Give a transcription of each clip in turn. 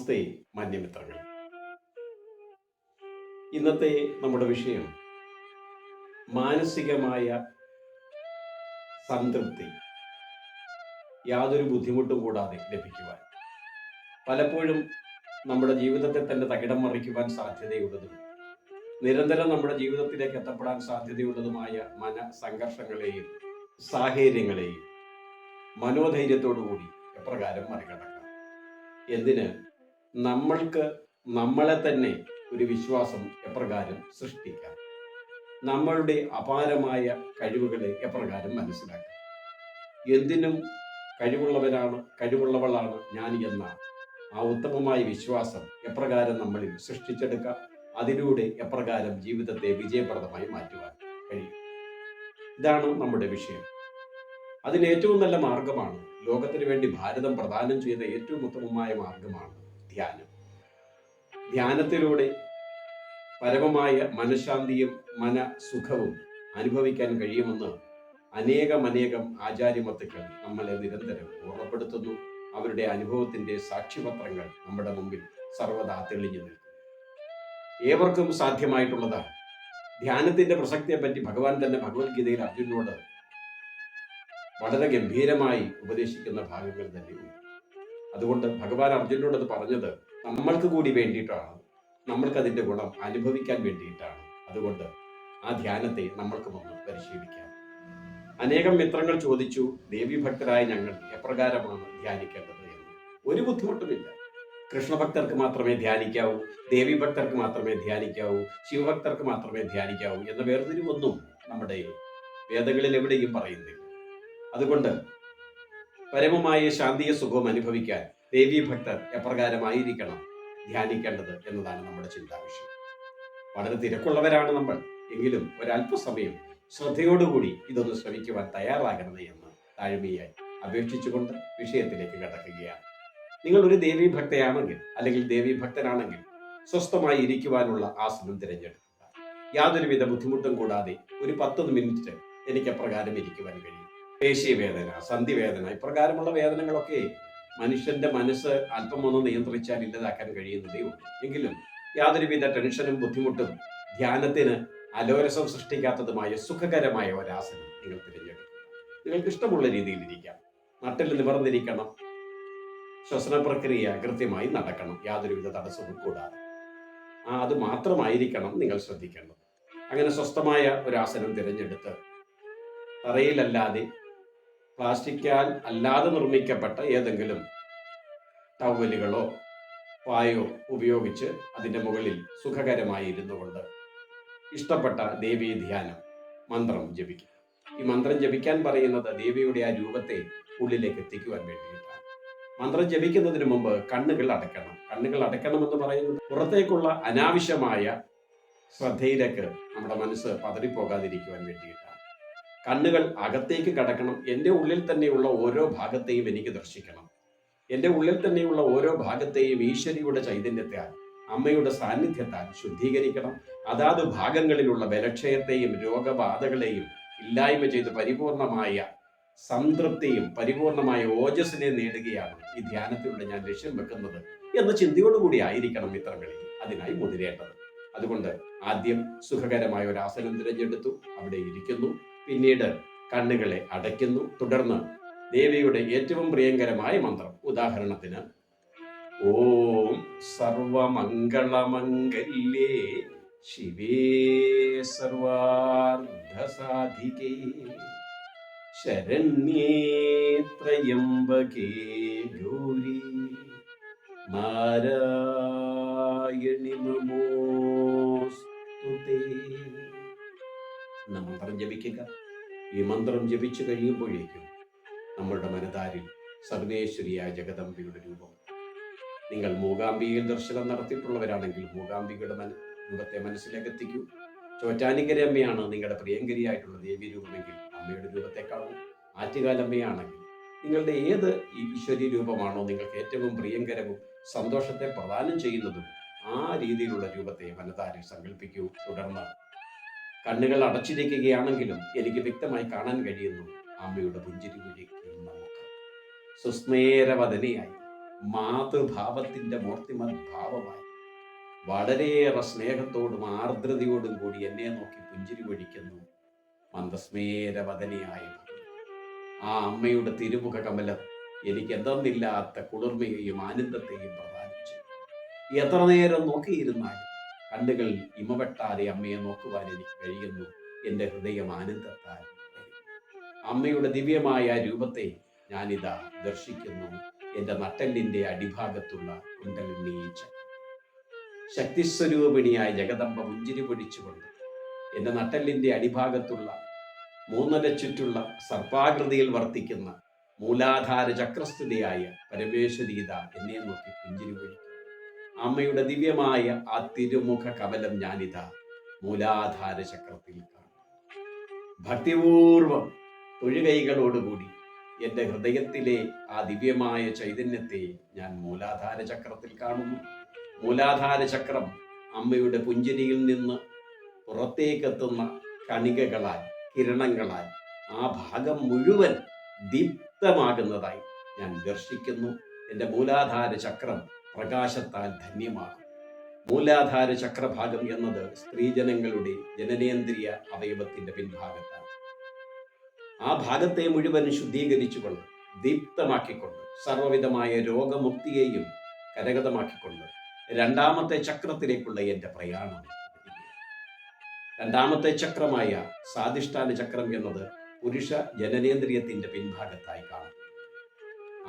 നമസ്തേ മാന്യമിത്രങ്ങൾ. ഇന്നത്തെ നമ്മുടെ വിഷയം മാനസികമായ സംതൃപ്തി യാതൊരു ബുദ്ധിമുട്ടും കൂടാതെ ലഭിക്കുവാൻ, പലപ്പോഴും നമ്മുടെ ജീവിതത്തെ തന്നെ തകിടം മറിക്കുവാൻ സാധ്യതയുള്ളതും നിരന്തരം നമ്മുടെ ജീവിതത്തിലേക്ക് എത്തപ്പെടാൻ സാധ്യതയുള്ളതുമായ സംഘർഷങ്ങളെയും സാഹചര്യങ്ങളെയും മനോധൈര്യത്തോടുകൂടി എപ്രകാരം മറികടക്കാം. എന്തിന് നമ്മൾക്ക് നമ്മളെ തന്നെ ഒരു വിശ്വാസം എപ്രകാരം സൃഷ്ടിക്കാം, നമ്മളുടെ അപാരമായ കഴിവുകളെ എപ്രകാരം മനസ്സിലാക്കാം, എന്തിനും കഴിവുള്ളവളാണ് ഞാൻ എന്ന ആ ഉത്തമമായ വിശ്വാസം എപ്രകാരം നമ്മളിൽ സൃഷ്ടിച്ചെടുക്കാം, അതിലൂടെ എപ്രകാരം ജീവിതത്തെ വിജയപ്രദമായി മാറ്റുവാൻ കഴിയും. ഇതാണ് നമ്മുടെ വിഷയം. അതിന് ഏറ്റവും നല്ല മാർഗമാണ്, ലോകത്തിന് വേണ്ടി ഭാരതം പ്രദാനം ചെയ്ത ഏറ്റവും ഉത്തമമായ മാർഗമാണ് ധ്യാനം. ധ്യാനത്തിലൂടെ പരമമായ മനഃശാന്തിയും മനസുഖവും അനുഭവിക്കാൻ കഴിയുമെന്ന് അനേകം ആചാര്യമത്തുക്കൾ നമ്മളെ നിരന്തരം ഓർമ്മപ്പെടുത്തുന്നു. അവരുടെ അനുഭവത്തിന്റെ സാക്ഷ്യപത്രങ്ങൾ നമ്മുടെ മുമ്പിൽ സർവ്വതാ തെളിഞ്ഞു നിൽക്കും. ഏവർക്കും സാധ്യമായിട്ടുള്ളതാണ്. ധ്യാനത്തിന്റെ പ്രസക്തിയെപ്പറ്റി ഭഗവാൻ തന്നെ ഭഗവത്ഗീതയിൽ അർജുനോട് വളരെ ഗംഭീരമായി ഉപദേശിക്കുന്ന ഭാഗങ്ങൾ തന്നെയുണ്ട്. അതുകൊണ്ട് ഭഗവാൻ അർജുനോട് അത് പറഞ്ഞത് നമ്മൾക്ക് കൂടി വേണ്ടിയിട്ടാണ്, നമ്മൾക്കതിൻ്റെ ഗുണം അനുഭവിക്കാൻ വേണ്ടിയിട്ടാണ്. അതുകൊണ്ട് ആ ധ്യാനത്തെ നമ്മൾക്കും ഒന്ന് പരിശീലിക്കാം. അനേകം മിത്രങ്ങൾ ചോദിച്ചു, ദേവീഭക്തരായ ഞങ്ങൾ എപ്രകാരമാണ് ധ്യാനിക്കേണ്ടത് എന്ന്. ഒരു ബുദ്ധിമുട്ടുമില്ല. കൃഷ്ണഭക്തർക്ക് മാത്രമേ ധ്യാനിക്കാവൂ, ദേവീഭക്തർക്ക് മാത്രമേ ധ്യാനിക്കാവൂ, ശിവഭക്തർക്ക് മാത്രമേ ധ്യാനിക്കാവൂ എന്ന വേർതിരിവൊന്നും നമ്മുടെ വേദങ്ങളിൽ എവിടെയും പറയുന്നില്ല. അതുകൊണ്ട് പരമമായ ശാന്തിയ സുഖം അനുഭവിക്കാൻ ദേവീഭക്തർ എപ്രകാരമായിരിക്കണം ധ്യാനിക്കേണ്ടത് എന്നതാണ് നമ്മുടെ ചിന്താവിഷയം. വളരെ തിരക്കുള്ളവരാണ് നമ്മൾ, എങ്കിലും ഒരല്പസമയം ശ്രദ്ധയോടുകൂടി ഇതൊന്ന് ശ്രമിക്കുവാൻ തയ്യാറാകണമേ എന്ന് താഴ്മയായി അപേക്ഷിച്ചുകൊണ്ട് വിഷയത്തിലേക്ക് കടക്കുകയാണ്. നിങ്ങൾ ഒരു ദേവീഭക്തയാണെങ്കിൽ അല്ലെങ്കിൽ ദേവീഭക്തനാണെങ്കിൽ സ്വസ്ഥമായി ഇരിക്കുവാനുള്ള ആസനം തിരഞ്ഞെടുക്കുക. യാതൊരുവിധ ബുദ്ധിമുട്ടും കൂടാതെ ഒരു 10 മിനിറ്റ് എനിക്ക് എപ്രകാരം ഇരിക്കുവാൻ കഴിയും. പേശീവേദന, സന്ധിവേദന, ഇപ്രകാരമുള്ള വേദനകളൊക്കെ മനുഷ്യന്റെ മനസ്സ് അല്പം ഒന്ന് നിയന്ത്രിച്ചാൽ ഇല്ലാതാക്കാൻ കഴിയുന്നതേ ഉള്ളൂ. എങ്കിലും യാതൊരുവിധ ടെൻഷനും ബുദ്ധിമുട്ടും ധ്യാനത്തിന് അലോരസം സൃഷ്ടിക്കാത്തതുമായ സുഖകരമായ ഒരാസനം നിങ്ങൾ തിരഞ്ഞെടുക്കുക. നിങ്ങൾക്ക് ഇഷ്ടമുള്ള രീതിയിൽ ഇരിക്കാം. നട്ടിൽ നിവർന്നിരിക്കണം. ശ്വസന പ്രക്രിയ കൃത്യമായി നടക്കണം, യാതൊരുവിധ തടസ്സവും കൂടാതെ. അത് മാത്രമായിരിക്കണം നിങ്ങൾ ശ്രദ്ധിക്കേണ്ടത്. അങ്ങനെ സ്വസ്ഥമായ ഒരാസനം തിരഞ്ഞെടുത്ത് തറയിലല്ലാതെ പ്ലാസ്റ്റിക്കാൽ അല്ലാതെ നിർമ്മിക്കപ്പെട്ട ഏതെങ്കിലും ടവലുകളോ പായോ ഉപയോഗിച്ച് അതിൻ്റെ മുകളിൽ സുഖകരമായി ഇരുന്നു കൊണ്ട് ഇഷ്ടപ്പെട്ട ദേവീ ധ്യാനം മന്ത്രം ജപിക്കുക. ഈ മന്ത്രം ജപിക്കാൻ പറയുന്നത് ദേവിയുടെ ആ രൂപത്തെ ഉള്ളിലേക്ക് എത്തിക്കുവാൻ വേണ്ടിയിട്ടാണ്. മന്ത്രം ജപിക്കുന്നതിന് മുമ്പ് കണ്ണുകൾ അടയ്ക്കണം. കണ്ണുകൾ അടയ്ക്കണമെന്ന് പറയുന്നത് പുറത്തേക്കുള്ള അനാവശ്യമായ ശ്രദ്ധയിലേക്ക് നമ്മുടെ മനസ്സ് പതറിപ്പോകാതിരിക്കുവാൻ വേണ്ടിയിട്ടാണ്. കണ്ണുകൾ അകത്തേക്ക് കടക്കണം. എൻ്റെ ഉള്ളിൽ തന്നെയുള്ള ഓരോ ഭാഗത്തെയും എനിക്ക് ദർശിക്കണം. എൻ്റെ ഉള്ളിൽ തന്നെയുള്ള ഓരോ ഭാഗത്തെയും ഈശ്വരിയുടെ ചൈതന്യത്താൽ, അമ്മയുടെ സാന്നിധ്യത്താൽ ശുദ്ധീകരിക്കണം. അതാത് ഭാഗങ്ങളിലുള്ള ബലക്ഷയത്തെയും രോഗബാധകളെയും ഇല്ലായ്മ ചെയ്ത് പരിപൂർണമായ സംതൃപ്തിയും പരിപൂർണമായ ഓജസ്സിനെ നേടുകയാണ് ഈ ധ്യാനത്തിലൂടെ ഞാൻ ലക്ഷ്യം വെക്കുന്നത് എന്ന ചിന്തയോടുകൂടി ആയിരിക്കണം മിത്രങ്ങളിൽ അതിനായി മുതിരേണ്ടത്. അതുകൊണ്ട് ആദ്യം സുഖകരമായ ഒരു ആസനം തിരഞ്ഞെടുത്തു, അവിടെ ഇരിക്കുന്നു. പിന്നീട് കണ്ണുകളെ അടയ്ക്കുന്നു. തുടർന്ന് ദേവിയുടെ ഏറ്റവും പ്രിയങ്കരമായ മന്ത്രം, ഉദാഹരണത്തിന് ഓം സർവമംഗളമംഗല്യേ ശിവേ സർവാർദ്ധസാധികേ ശരണ്യേ ത്രയംബകേ ഗൗരി നാരായണി നമോസ്തുതേ എന്ന മന്ത്രം ജപിക്കുക. ഈ മന്ത്രം ജപിച്ചു കഴിയുമ്പോഴേക്കും നമ്മളുടെ മനതാരിൽ സർവേശ്വരിയായ ജഗദംബയുടെ രൂപം, നിങ്ങൾ മൂകാംബികയിൽ ദർശനം നടത്തിയിട്ടുള്ളവരാണെങ്കിൽ മൂകാംബികയുടെ രൂപത്തെ മനസ്സിലേക്ക് എത്തിക്കൂ. ചോറ്റാനിക്കര അമ്മയാണ് നിങ്ങളുടെ പ്രിയങ്കരിയായിട്ടുള്ള ദേവി രൂപമെങ്കിൽ അമ്മയുടെ രൂപത്തെ കാണൂ. ആറ്റുകാലമ്മയാണെങ്കിൽ നിങ്ങളുടെ ഏത് ഈശ്വരീയ രൂപമാണോ നിങ്ങൾക്ക് ഏറ്റവും പ്രിയങ്കരവും സന്തോഷത്തെ പ്രദാനം ചെയ്യുന്നതും ആ രീതിയിലുള്ള രൂപത്തെ മനതാരിൽ സങ്കല്പിക്കൂ. തുടർന്ന് കണ്ണുകൾ അടച്ചിരിക്കുകയാണെങ്കിലും എനിക്ക് വ്യക്തമായി കാണാൻ കഴിയുന്നു അമ്മയുടെ പുഞ്ചിരി വിളിക്കുന്ന മുഖം. സുസ്മേരവദനയായി മാതൃഭാവത്തിൻ്റെ മൂർത്തിമത് ഭാവമായി വളരെയേറെ സ്നേഹത്തോടും ആർദ്രതയോടും കൂടി എന്നെ നോക്കി പുഞ്ചിരി പൊഴിക്കുന്നു മന്ദസ്മേരവദനയായ ആ അമ്മയുടെ തിരുമുഖ കമലം എനിക്ക് എന്തെന്നില്ലാത്ത കുളിർമയെയും ആനന്ദത്തെയും പ്രദാനം ചെയ്യും. എത്ര നേരം നോക്കിയിരുന്നാലും കണ്ണുകൾ ഇമവെട്ടാതെ അമ്മയെ നോക്കുവാൻ എനിക്ക് കഴിയുന്നു. എൻ്റെ ഹൃദയം ആനന്ദത്താൽ അമ്മയുടെ ദിവ്യമായ രൂപത്തെ ഞാനിതാ ദർശിക്കുന്നു. എൻ്റെ നട്ടെല്ലിൻ്റെ അടിഭാഗത്തുള്ള കുണ്ടലിനി ശക്തിസ്വരൂപിണിയായ ജഗദമ്പ പുഞ്ചിരി പൊടിച്ചുകൊണ്ട് എൻ്റെ നട്ടെല്ലിൻ്റെ അടിഭാഗത്തുള്ള മൂന്നര ചുറ്റുള്ള സർപ്പാകൃതിയിൽ വർത്തിക്കുന്ന മൂലാധാര ചക്രസ്ഥിതിയായ പരമേശ്വരീത എന്നെ നോക്കി പുഞ്ചിരി പൊഴിക്കും. അമ്മയുടെ ദിവ്യമായ ആ തിരുമുഖ കമലം ഞാനിതാ മൂലാധാര ചക്രത്തിൽ കാണും. ഭക്തിപൂർവം തൊഴുകൈകളോടുകൂടി എൻ്റെ ഹൃദയത്തിലെ ആ ദിവ്യമായ ചൈതന്യത്തെ ഞാൻ മൂലാധാര ചക്രത്തിൽ കാണുന്നു. മൂലാധാര ചക്രം അമ്മയുടെ പുഞ്ചിരിയിൽ നിന്ന് പുറത്തേക്കെത്തുന്ന കണികകളാൽ, കിരണങ്ങളാൽ ആ ഭാഗം മുഴുവൻ ദീപ്തമാകുന്നതായി ഞാൻ ദർശിക്കുന്നു. എൻ്റെ മൂലാധാര ചക്രം പ്രകാശത്താൽ ധന്യമാകും. മൂലാധാര ചക്രഭാഗം എന്നത് സ്ത്രീജനങ്ങളുടെ ജനനേന്ദ്രിയ അവയവത്തിന്റെ പിൻഭാഗത്താണ്. ആ ഭാഗത്തെ മുഴുവൻ ശുദ്ധീകരിച്ചുകൊണ്ട്, ദീപ്തമാക്കിക്കൊണ്ട്, സർവ്വവിധമായ രോഗമുക്തിയെയും കരഗതമാക്കിക്കൊണ്ട് രണ്ടാമത്തെ ചക്രത്തിലേക്കുള്ള എൻ്റെ പ്രയാണം. രണ്ടാമത്തെ ചക്രമായ സ്വാധിഷ്ഠാന ചക്രം എന്നത് പുരുഷ ജനനേന്ദ്രിയത്തിന്റെ പിൻഭാഗത്തായി കാണും.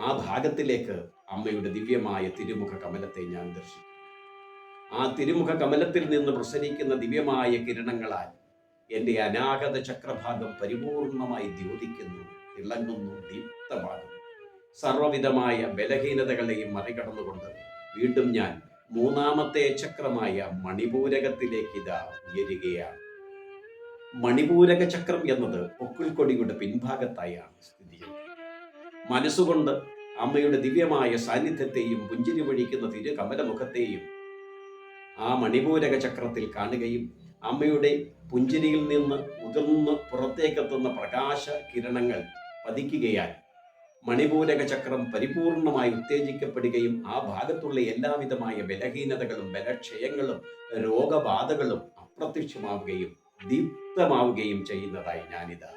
ആ ഭാഗത്തിലേക്ക് അമ്മയുടെ ദിവ്യമായ തിരുമുഖ കമലത്തെ ഞാൻ ദർശിക്കും. ആ തിരുമുഖ കമലത്തിൽ നിന്ന് പ്രസരിക്കുന്ന ദിവ്യമായ കിരണങ്ങളാൽ എൻ്റെ അനാഗത ചക്രഭാഗം പരിപൂർണമായി ദ്യോതിക്കുന്നു, തിളങ്ങുന്നു, ദീപ്തമാകുന്നു. സർവവിധമായ ബലഹീനതകളെയും മറികടന്നുകൊണ്ട് വീണ്ടും ഞാൻ മൂന്നാമത്തെ ചക്രമായ മണിപൂരകത്തിലേക്ക് ഇതാ ഉയരുകയാണ്. മണിപൂരക ചക്രം എന്നത് പൊക്കിൾക്കൊടിയുടെ പിൻഭാഗത്തായാണ് സ്ഥിതി ചെയ്യുന്നത്. മനസ്സുകൊണ്ട് അമ്മയുടെ ദിവ്യമായ സാന്നിധ്യത്തെയും പുഞ്ചിരി പൊഴിക്കുന്ന തിരു കമലമുഖത്തെയും ആ മണിപൂരക ചക്രത്തിൽ കാണുകയും അമ്മയുടെ പുഞ്ചിരിയിൽ നിന്ന് ഉതിർന്ന് പുറത്തേക്കെത്തുന്ന പ്രകാശ കിരണങ്ങൾ പതിക്കുകയാൽ മണിപൂരക ചക്രം പരിപൂർണമായി ഉത്തേജിക്കപ്പെടുകയും ആ ഭാഗത്തുള്ള എല്ലാവിധമായ ബലഹീനതകളും ബലക്ഷയങ്ങളും രോഗബാധകളും അപ്രത്യക്ഷമാവുകയും ദീപ്തമാവുകയും ചെയ്യുന്നതായി ഞാനിതാ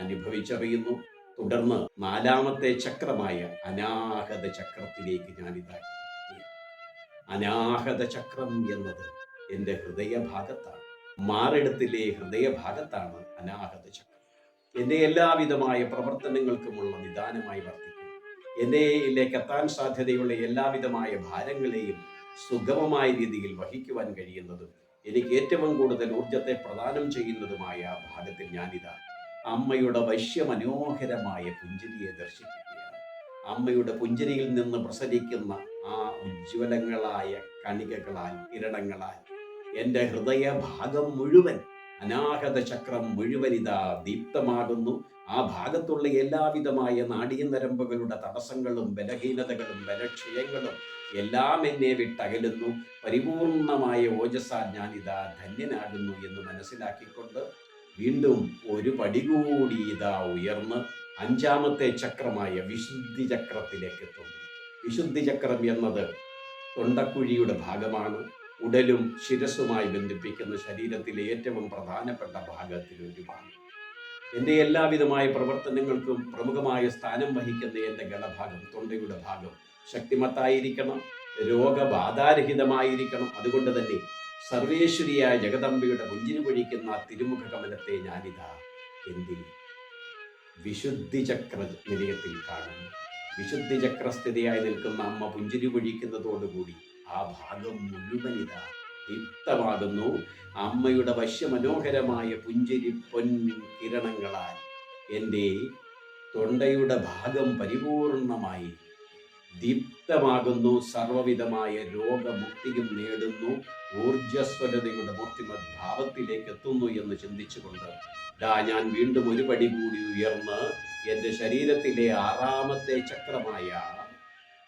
അനുഭവിച്ചറിയുന്നു. തുടർന്ന് നാലാമത്തെ ചക്രമായ അനാഹത ചക്രത്തിലേക്ക് ഞാനിതാ. അനാഹത ചക്രം എന്നത് എൻ്റെ ഹൃദയഭാഗത്താണ്. മാറിടത്തിലെ ഹൃദയഭാഗത്താണ് അനാഹത ചക്രം. എൻ്റെ എല്ലാവിധമായ പ്രവർത്തനങ്ങൾക്കുമുള്ള നിദാനമായി വർത്തിക്കും. എന്നിലേക്ക് എത്താൻ സാധ്യതയുള്ള എല്ലാവിധമായ ഭാരങ്ങളെയും സുഗമമായ രീതിയിൽ വഹിക്കുവാൻ കഴിയുന്നതും എനിക്ക് ഏറ്റവും കൂടുതൽ ഊർജത്തെ പ്രദാനം ചെയ്യുന്നതുമായ ആ ഭാഗത്തിൽ ഞാനിതാ അമ്മയുടെ വശ്യമനോഹരമായ പുഞ്ചിരിയെ ദർശിക്കുകയാണ്. അമ്മയുടെ പുഞ്ചിരിയിൽ നിന്ന് പ്രസരിക്കുന്ന ആ ഉജ്ജ്വലങ്ങളായ കണികകളാൽ, കിരണങ്ങളാൽ എൻ്റെ ഹൃദയഭാഗം മുഴുവൻ, അനാഹത ചക്രം മുഴുവൻ ഇതാ ദീപ്തമാകുന്നു. ആ ഭാഗത്തുള്ള എല്ലാവിധമായ നാഡീനരമ്പുകളുടെ തടസ്സങ്ങളും ബലഹീനതകളും ബലക്ഷയങ്ങളും എല്ലാം എന്നെ വിട്ടകലുന്നു. പരിപൂർണമായ ഓജസ്സാൽ ഞാനിതാ ധന്യനാകുന്നു എന്ന് മനസ്സിലാക്കിക്കൊണ്ട് വീണ്ടും ഒരു പടി കൂടി ഇതാ ഉയർന്ന് അഞ്ചാമത്തെ ചക്രമായ വിശുദ്ധി ചക്രത്തിലേക്ക് എത്തുന്നു. വിശുദ്ധി ചക്രം എന്നത് തൊണ്ടക്കുഴിയുടെ ഭാഗമാണ്. ഉടലും ശിരസ്സുമായി ബന്ധിപ്പിക്കുന്ന ശരീരത്തിലെ ഏറ്റവും പ്രധാനപ്പെട്ട ഭാഗത്തിലൊരു ഭാഗം. എൻ്റെ എല്ലാവിധമായ പ്രവർത്തനങ്ങൾക്കും പ്രമുഖമായ സ്ഥാനം വഹിക്കുന്ന എൻ്റെ ഗളഭാഗം, തൊണ്ടയുടെ ഭാഗം ശക്തിമത്തായിരിക്കണം, രോഗബാധാരഹിതമായിരിക്കണം. അതുകൊണ്ട് തന്നെ സർവേശ്വരിയായ ജഗദംബയുടെ പുഞ്ചിരി പൊഴിക്കുന്ന തിരുമുഖ കമലത്തെ ഞാനിതാ എൻ്റെ വിശുദ്ധി ചക്ര നിലയത്തിൽ കാണുന്നു. വിശുദ്ധി ചക്രസ്ഥിതിയായി നിൽക്കുന്ന അമ്മ പുഞ്ചിരി പൊഴിക്കുന്നതോടുകൂടി ആ ഭാഗം മുഴുവൻ ഇതാ ദീപ്തമാകുന്നു. അമ്മയുടെ വശ്യമനോഹരമായ പുഞ്ചിരി പൊൻ കിരണങ്ങളാൽ എൻ്റെ തൊണ്ടയുടെ ഭാഗം പരിപൂർണമായി ദീപ്തമാകുന്നു. സർവവിധമായ രോഗമുക്തിയും നേടുന്നു. ഊർജ്ജസ്വലതയുടെ മൂർത്തിമത് ഭാവത്തിലേക്ക് എത്തുന്നു എന്ന് ചിന്തിച്ചുകൊണ്ട് ഞാൻ വീണ്ടും ഒരു പടി കൂടി ഉയർന്ന് എൻ്റെ ശരീരത്തിലെ ആറാമത്തെ ചക്രമായ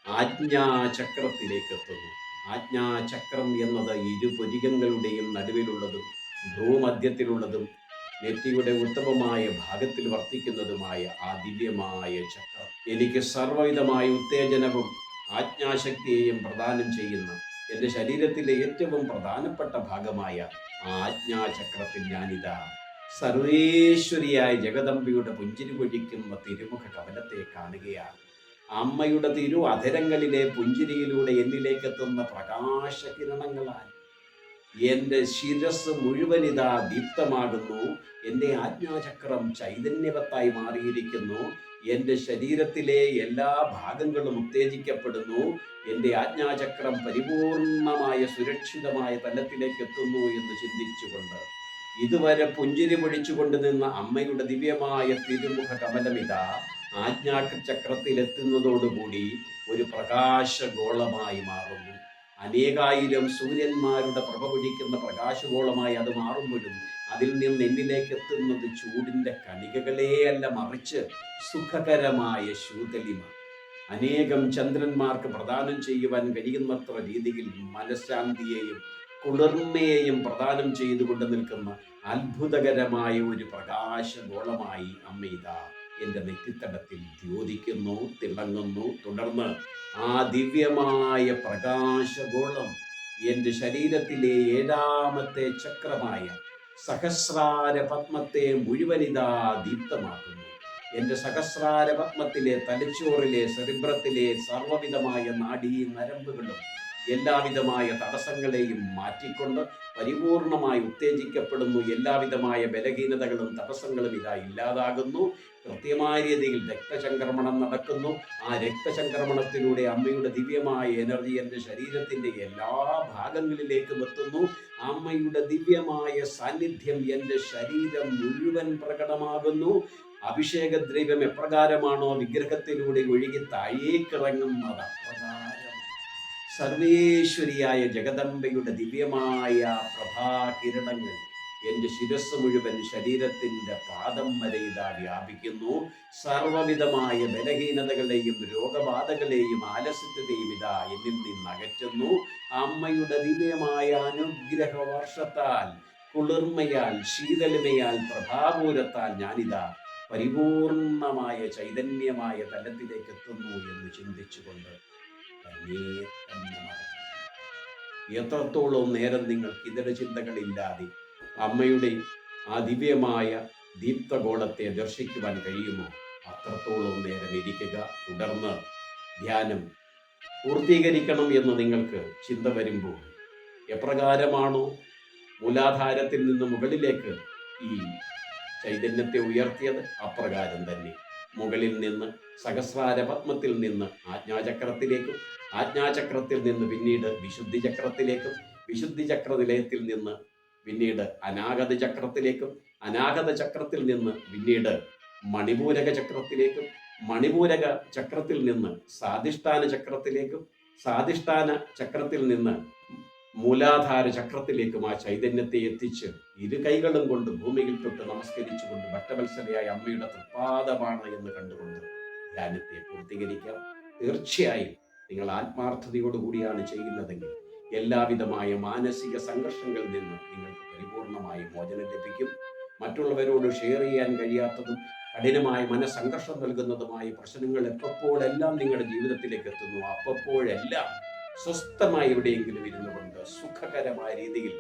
ആജ്ഞാചക്രത്തിലേക്ക് എത്തുന്നു. ആജ്ഞാചക്രം എന്നത് ഇരുപുരികങ്ങളുടെയും നടുവിലുള്ളതും ഭ്രൂമധ്യത്തിലുള്ളതും നെറ്റിയുടെ ഉത്തമമായ ഭാഗത്തിൽ വർത്തിക്കുന്നതുമായ ആ ദിവ്യമായ ചക്രം എനിക്ക് സർവ്വവിധമായ ഉത്തേജനവും ആജ്ഞാശക്തിയെയും പ്രദാനം ചെയ്യുന്ന എൻ്റെ ശരീരത്തിലെ ഏറ്റവും പ്രധാനപ്പെട്ട ഭാഗമായ ആ ആജ്ഞാചക്രത്തിൽ ഞാനിതാ സർവേശ്വരിയായ ജഗദംബിയുടെ പുഞ്ചിരി പൊഴിക്കുന്ന തിരുമുഖ കമലത്തെ കാണുകയാണ്. അമ്മയുടെ തിരു അധരങ്ങളിലെ പുഞ്ചിരിയിലൂടെ എന്നിലേക്ക് എത്തുന്ന പ്രകാശകിരണങ്ങളാൽ എൻ്റെ ശിരസ് മുഴുവനിതാ ദീപ്തമാകുന്നു. എൻ്റെ ആജ്ഞാചക്രം ചൈതന്യവത്തായി മാറിയിരിക്കുന്നു. എൻ്റെ ശരീരത്തിലെ എല്ലാ ഭാഗങ്ങളും ഉത്തേജിക്കപ്പെടുന്നു. എൻ്റെ ആജ്ഞാചക്രം പരിപൂർണമായ സുരക്ഷിതമായ തലത്തിലേക്ക് എത്തുന്നു എന്ന് ചിന്തിച്ചുകൊണ്ട് ഇതുവരെ പുഞ്ചിരി പൊഴിച്ചുകൊണ്ട് നിന്ന അമ്മയുടെ ദിവ്യമായ തിരുമുഖ കമലമിതാ ആജ്ഞാചക്രത്തിലെത്തുന്നതോടുകൂടി ഒരു പ്രകാശഗോളമായി മാറുന്നു. അനേകായിരം സൂര്യന്മാരുടെ പ്രഭ പൊഴിക്കുന്ന പ്രകാശഗോളമായി അത് മാറുമ്പോഴും അതിൽ നിന്ന് എന്നിലേക്ക് എത്തുന്നത് ചൂടിൻ്റെ കണികകളെയല്ല, മറിച്ച് സുഖകരമായ ശൂതലിമ. അനേകം ചന്ദ്രന്മാർക്ക് പ്രദാനം ചെയ്യുവാൻ കഴിയുന്നത്ര രീതിയിൽ മനഃശാന്തിയെയും കുളിർമയെയും പ്രദാനം ചെയ്തുകൊണ്ട് നിൽക്കുന്ന അത്ഭുതകരമായ ഒരു പ്രകാശഗോളമായി അമ്മയിതാ എൻ്റെ നെറ്റിത്തടത്തിൽ ദ്യോതിക്കുന്നു, തിളങ്ങുന്നു. തുടർന്ന് ആ ദിവ്യമായ പ്രകാശഗോളം എൻ്റെ ശരീരത്തിലെ 7ാമത്തെ ചക്രമായ സഹസ്രാര പത്മത്തെ മുഴുവനിതാ ദീപ്തമാക്കുന്നു. എൻ്റെ സഹസ്രാര പത്മത്തിലെ തലച്ചോറിലെ സെറിബ്രത്തിലെ സർവ്വവിധമായ നാഡീ നരമ്പുകളും എല്ലാവിധമായ തടസ്സങ്ങളെയും മാറ്റിക്കൊണ്ട് പരിപൂർണമായി ഉത്തേജിക്കപ്പെടുന്നു. എല്ലാവിധമായ ബലഹീനതകളും തടസ്സങ്ങളും ഇതാ ഇല്ലാതാകുന്നു. കൃത്യമായ രീതിയിൽ രക്തചംക്രമണം നടക്കുന്നു. ആ രക്തചംക്രമണത്തിലൂടെ അമ്മയുടെ ദിവ്യമായ എനർജി എൻ്റെ ശരീരത്തിൻ്റെ എല്ലാ ഭാഗങ്ങളിലേക്കും എത്തുന്നു. അമ്മയുടെ ദിവ്യമായ സാന്നിധ്യം എൻ്റെ ശരീരം മുഴുവൻ പ്രകടമാകുന്നു. അഭിഷേകദ്രവ്യം എപ്രകാരമാണോ വിഗ്രഹത്തിലൂടെ ഒഴുകി താഴേക്കിറങ്ങുന്നത്, അപ്രകാരം സർവേശ്വരിയായ ജഗദംബയുടെ ദിവ്യമായ പ്രഭാകിരണങ്ങൾ എൻ്റെ ശിരസ് മുഴുവൻ ശരീരത്തിൻ്റെ പാദം വരെ ഇതാ വ്യാപിക്കുന്നു. സർവവിധമായ ബലഹീനതകളെയും രോഗബാധകളെയും ആലസ്യത്തെയും ഇതാ എന്നിൽ നിന്ന് അകറ്റുന്നു. അമ്മയുടെ ദിവ്യമായ അനുഗ്രഹ വർഷത്താൽ, കുളിർമയാൽ, ശീതളിമയാൽ, പ്രഭാപൂരത്താൽ ഞാനിതാ പരിപൂർണമായ ചൈതന്യമായ തലത്തിലേക്ക് എത്തുന്നു എന്ന് ചിന്തിച്ചുകൊണ്ട് തന്നെ എത്രത്തോളം നേരം നിങ്ങൾക്ക് ഇതര ചിന്തകളില്ലാതെ അമ്മയുടെ ആ ദിവ്യമായ ദീപ്തഗോളത്തെ ദർശിക്കുവാൻ കഴിയുമോ അത്രത്തോളം നേരം ഇരിക്കുക. തുടർന്ന് ധ്യാനം പൂർത്തീകരിക്കണം എന്ന് നിങ്ങൾക്ക് ചിന്ത വരുമ്പോൾ എപ്രകാരമാണോ മൂലാധാരത്തിൽ നിന്ന് മുകളിലേക്ക് ഈ ചൈതന്യത്തെ ഉയർത്തിയത്, അപ്രകാരം തന്നെ മുകളിൽ നിന്ന് സഹസ്രാര പത്മത്തിൽ നിന്ന് ആജ്ഞാചക്രത്തിലേക്കും, ആജ്ഞാചക്രത്തിൽ നിന്ന് പിന്നീട് വിശുദ്ധി ചക്രത്തിലേക്കും, വിശുദ്ധി ചക്ര നിലയത്തിൽ നിന്ന് പിന്നീട് അനാഗത ചക്രത്തിലേക്കും, അനാഗത ചക്രത്തിൽ നിന്ന് പിന്നീട് മണിപൂരക ചക്രത്തിലേക്കും, മണിപൂരക ചക്രത്തിൽ നിന്ന് സ്വാധിഷ്ഠാന ചക്രത്തിലേക്കും, സ്വാധിഷ്ഠാന ചക്രത്തിൽ നിന്ന് മൂലാധാര ചക്രത്തിലേക്കും ആ ചൈതന്യത്തെ എത്തിച്ച് ഇരു കൈകളും കൊണ്ട് ഭൂമിയിൽ തൊട്ട് നമസ്കരിച്ചുകൊണ്ട് ഭക്തവത്സലയായ അമ്മയുടെ തൃപ്പാദമാണ് എന്ന് കണ്ടുകൊണ്ട് ധ്യാനത്തെ പൂർത്തീകരിക്കാം. തീർച്ചയായും നിങ്ങൾ ആത്മാർത്ഥതയോടുകൂടിയാണ് ചെയ്യുന്നതെങ്കിൽ എല്ലാവിധമായ മാനസിക സംഘർഷങ്ങളിൽ നിന്ന് നിങ്ങൾക്ക് പരിപൂർണമായ മോചനം ലഭിക്കും. മറ്റുള്ളവരോട് ഷെയർ ചെയ്യാൻ കഴിയാത്തതും കഠിനമായ മനസ്സംഘർഷം നൽകുന്നതുമായ പ്രശ്നങ്ങൾ എപ്പോഴെല്ലാം നിങ്ങളുടെ ജീവിതത്തിലേക്ക് എത്തുന്നു, അപ്പോഴെല്ലാം സ്വസ്ഥമായി എവിടെയെങ്കിലും ഇരുന്നു കൊണ്ട് സുഖകരമായ രീതിയിൽ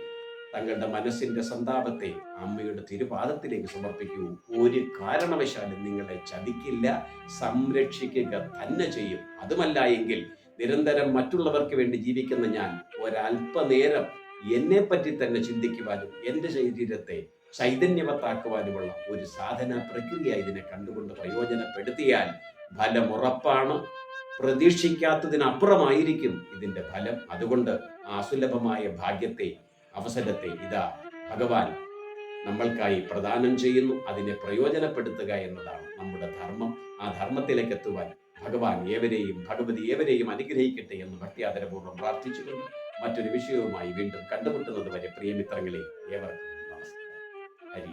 തങ്ങളുടെ മനസ്സിന്റെ സന്താപത്തെ അമ്മയുടെ തിരുപാദത്തിലേക്ക് സമർപ്പിക്കൂ. ഒരു കാരണവശാലും നിങ്ങളെ ചതിക്കില്ല, സംരക്ഷിക്കുക തന്നെ ചെയ്യും. അതുമല്ല എങ്കിൽ നിരന്തരം മറ്റുള്ളവർക്ക് വേണ്ടി ജീവിക്കുന്ന ഞാൻ ഒരല്പനേരം എന്നെ പറ്റി തന്നെ ചിന്തിക്കുവാനും എൻ്റെ ശരീരത്തെ ചൈതന്യവത്താക്കുവാനുമുള്ള ഒരു സാധന പ്രക്രിയ ഇതിനെ കണ്ടുകൊണ്ട് പ്രയോജനപ്പെടുത്തിയാൽ ഫലമുറപ്പാണ്. പ്രതീക്ഷിക്കാത്തതിനപ്പുറമായിരിക്കും ഇതിൻ്റെ ഫലം. അതുകൊണ്ട് ആ അസുലഭമായ ഭാഗ്യത്തെ, അവസരത്തെ ഇതാ ഭഗവാൻ നമ്മൾക്കായി പ്രദാനം ചെയ്യുന്നു. അതിനെ പ്രയോജനപ്പെടുത്തുക എന്നതാണ് നമ്മുടെ ധർമ്മം. ആ ധർമ്മത്തിലേക്ക് എത്തുവാൻ ഭഗവാൻ ഏവരെയും, ഭഗവതി ഏവരെയും അനുഗ്രഹിക്കട്ടെ എന്ന് ഭക്തിയാദരപൂർവ്വം പ്രാർത്ഥിച്ചുകൊണ്ട് മറ്റൊരു വിഷയവുമായി വീണ്ടും കണ്ടുമുട്ടുന്നത് വരെ പ്രിയമിത്രങ്ങളെ ഏവർക്കും നമസ്കാരം. ഹരി.